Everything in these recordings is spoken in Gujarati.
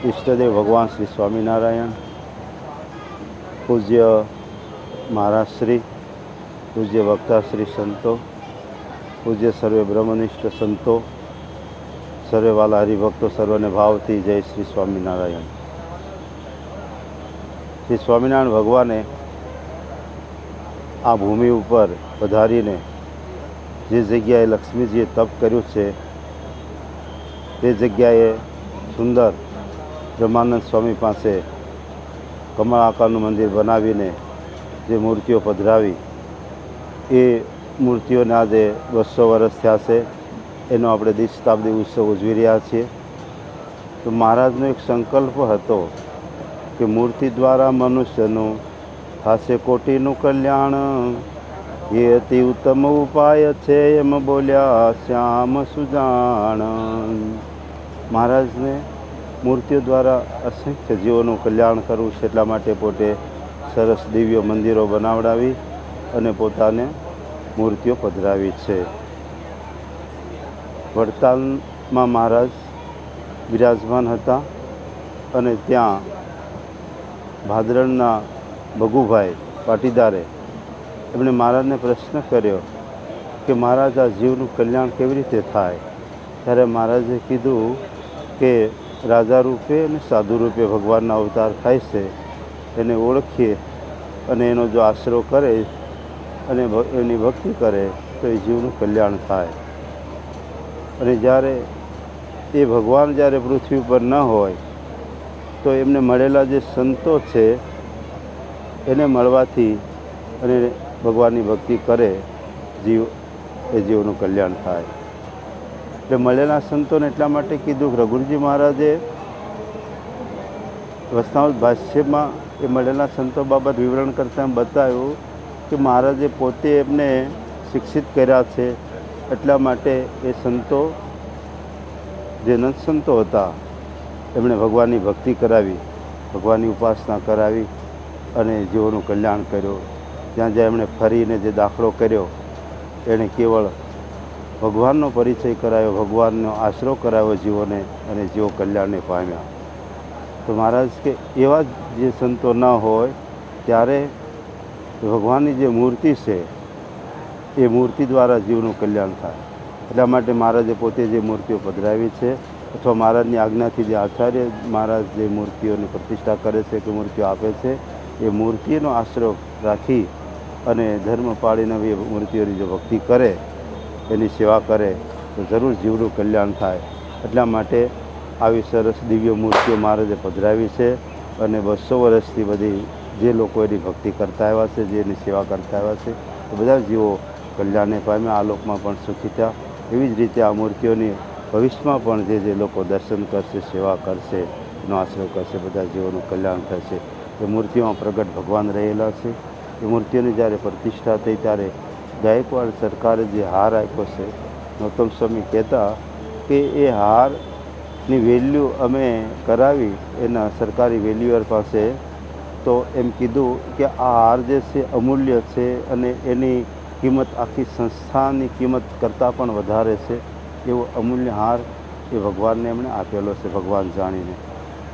ઈષ્ટદેવ ભગવાન શ્રી સ્વામિનારાયણ, પૂજ્ય મહારાજશ્રી, પૂજ્ય વક્તાશ્રી સંતો, પૂજ્ય સર્વે બ્રહ્મનિષ્ઠ સંતો, સર્વે વાલા હરિભક્તો, સર્વને ભાવથી જય શ્રી સ્વામિનારાયણ. શ્રી સ્વામિનારાયણ ભગવાને આ ભૂમિ ઉપર પધારીને જે જગ્યાએ લક્ષ્મીજીએ તપ કર્યું છે તે જગ્યાએ સુંદર બ્રહ્માનંદ સ્વામી પાસે કમળ આકારનું મંદિર બનાવીને જે મૂર્તિઓ પધરાવી એ મૂર્તિઓને આજે 200 વર્ષ થયા છે. એનો આપણે દ્વિશતાબ્દી ઉત્સવ ઉજવી રહ્યા છીએ. તો મહારાજનો એક સંકલ્પ હતો કે મૂર્તિ દ્વારા મનુષ્યનું થશે કોટીનું કલ્યાણ, એ અતિ ઉત્તમ ઉપાય છે એમ બોલ્યા શ્યામ સુજાણ. મહારાજને મૂર્તિઓ દ્વારા અસંખ્ય જીવોનું કલ્યાણ કરવું છે, એટલા માટે પોતે સરસ દિવ્ય મંદિરો બનાવડાવી અને પોતાને મૂર્તિઓ પધરાવી છે. વડતાલમાં મહારાજ બિરાજમાન હતા અને ત્યાં ભાદરણના ભગુભાઈ પાટીદારે એમણે મહારાજને પ્રશ્ન કર્યો કે મહારાજ, આ જીવનું કલ્યાણ કેવી રીતે થાય? ત્યારે મહારાજે કીધું કે રાજા રૂપે અને સાધુ રૂપે ભગવાનના અવતાર થાય છે, એને ઓળખીએ અને એનો જો આશરો કરે અને એની ભક્તિ કરે તો એ જીવનું કલ્યાણ થાય. અને જ્યારે એ ભગવાન જ્યારે પૃથ્વી ઉપર ન હોય તો એમને મળેલા જે સંતો છે એને મળવાથી અને ભગવાનની ભક્તિ કરે એ જીવનું કલ્યાણ થાય. એટલે મળેલા સંતોને એટલા માટે કીધું કે રઘુજી મહારાજે વચનામૃત ભાષ્યમાં એ મળેલા સંતો બાબત વિવરણ કરતાં બતાવ્યું કે મહારાજે પોતે એમને શિક્ષિત કર્યા છે. એટલા માટે એ સંતો જે નંદ સંતો હતા એમણે ભગવાનની ભક્તિ કરાવી, ભગવાનની ઉપાસના કરાવી અને જીવોનું કલ્યાણ કર્યું. જ્યાં જ્યાં એમણે ફરીને જે દાખલો કર્યો એણે કેવળ ભગવાનનો પરિચય કરાયો, ભગવાનનો આશરો કરાવ્યો જીવોને અને જીવો કલ્યાણને પામ્યા. તો મહારાજ કે એવા જે સંતો ન હોય ત્યારે ભગવાનની જે મૂર્તિ છે એ મૂર્તિ દ્વારા જીવનું કલ્યાણ થાય. એટલા માટે મહારાજે પોતે જે મૂર્તિઓ પધરાવી છે અથવા મહારાજની આજ્ઞાથી જે આચાર્ય મહારાજ જે મૂર્તિઓની પ્રતિષ્ઠા કરે છે કે મૂર્તિઓ આપે છે એ મૂર્તિનો આશરો રાખી અને ધર્મ પાળીને એ મૂર્તિઓની જો ભક્તિ કરે, એની સેવા કરે તો જરૂર જીવનું કલ્યાણ થાય. એટલા માટે આવી સરસ દિવ્ય મૂર્તિઓ મહારાજે પધરાવી છે અને 200 વર્ષથી બધી જે લોકો એની ભક્તિ કરતા આવ્યા છે, જે એની સેવા કરતા આવ્યા છે, એ બધા જીવો કલ્યાણને પામ્યા, આ લોકમાં પણ સુખી થયા. એવી જ રીતે આ મૂર્તિઓની ભવિષ્યમાં પણ જે લોકો દર્શન કરશે, સેવા કરશે, એનો આશરો કરશે, બધા જીવોનું કલ્યાણ થશે. એ મૂર્તિઓમાં પ્રગટ ભગવાન રહેલા છે. એ મૂર્તિઓની જ્યારે પ્રતિષ્ઠા થઈ ત્યારે ગાયકવાડ સરકારે જે હાર આપ્યો છે, ગૌતમ સ્વામી કહેતા કે એ હારની વેલ્યુ અમે કરાવી એના સરકારી વેલ્યુઅર પાસે, તો એમ કીધું કે આ હાર જે છે અમૂલ્ય છે અને એની કિંમત આખી સંસ્થાની કિંમત કરતાં પણ વધારે છે. એવો અમૂલ્ય હાર એ ભગવાનને એમણે આપેલો છે, ભગવાન જાણીને.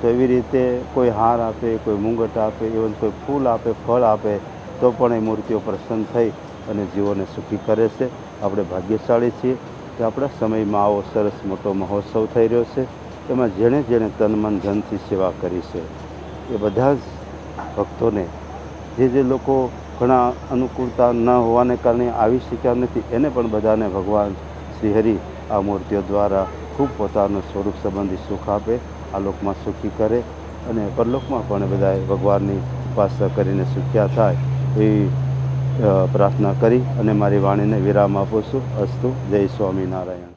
તો એવી રીતે કોઈ હાર આપે, કોઈ મુંગટ આપે, ઇવન કોઈ ફૂલ આપે, ફળ આપે તો પણ એ મૂર્તિઓ પ્રસન્ન થઈ અને જીવોને સુખી કરે છે. આપણે ભાગ્યશાળી છીએ કે આપણા સમયમાં આવો સરસ મોટો મહોત્સવ થઈ રહ્યો છે. એમાં જેણે જેણે તન મન ધનથી સેવા કરી છે એ બધા જ ભક્તોને, જે લોકો ઘણા અનુકૂળતા ન હોવાને કારણે આવી શક્યા નથી, એને પણ બધાને ભગવાન શ્રી હરિ આ મૂર્તિઓ દ્વારા ખૂબ પોતાનું સ્વરૂપ સંબંધી સુખ આપે, આ લોકમાં સુખી કરે અને પરલોકમાં પણ બધાએ ભગવાનની ઉપાસના કરીને સુખ્યા થાય એવી પ્રાર્થના કરી અને મારી વાણીને વિરામ આપું છું. અસ્તુ. જય સ્વામિનારાયણ.